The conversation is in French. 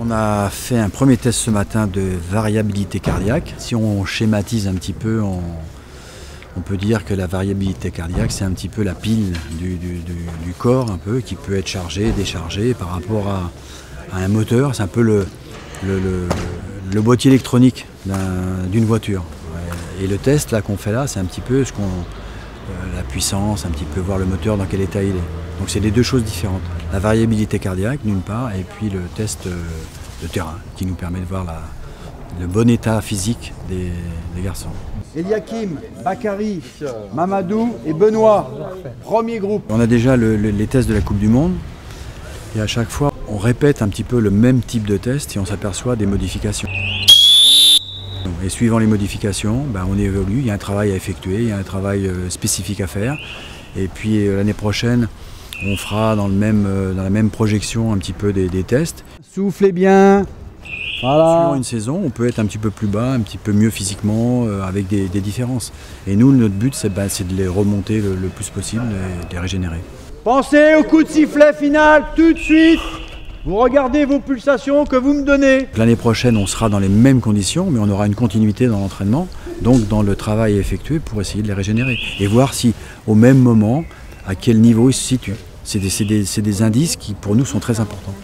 On a fait un premier test ce matin de variabilité cardiaque. Si on schématise un petit peu, on peut dire que la variabilité cardiaque, c'est un petit peu la pile du corps, un peu, qui peut être chargée, déchargée par rapport à un moteur. C'est un peu le boîtier électronique d'une voiture. Et le test là qu'on fait là, c'est un petit peu la puissance, un petit peu voir le moteur dans quel état il est. Donc c'est les deux choses différentes. La variabilité cardiaque d'une part, et puis le test de terrain qui nous permet de voir le bon état physique des garçons. Eliakim, Bakary, Mamadou et Benoît, premier groupe. On a déjà les tests de la Coupe du Monde et à chaque fois on répète un petit peu le même type de test et on s'aperçoit des modifications. Et suivant les modifications, on évolue, il y a un travail à effectuer, il y a un travail spécifique à faire. Et puis l'année prochaine, on fera dans la même projection un petit peu des tests. Soufflez bien. Voilà. Suivant une saison, on peut être un petit peu plus bas, un petit peu mieux physiquement, avec des différences. Et nous, notre but, c'est de les remonter le plus possible et de les régénérer. Pensez au coup de sifflet final, tout de suite. Vous regardez vos pulsations que vous me donnez. L'année prochaine, on sera dans les mêmes conditions, mais on aura une continuité dans l'entraînement, donc dans le travail effectué pour essayer de les régénérer. Et voir si, au même moment, à quel niveau ils se situent. C'est des indices qui, pour nous, sont très importants.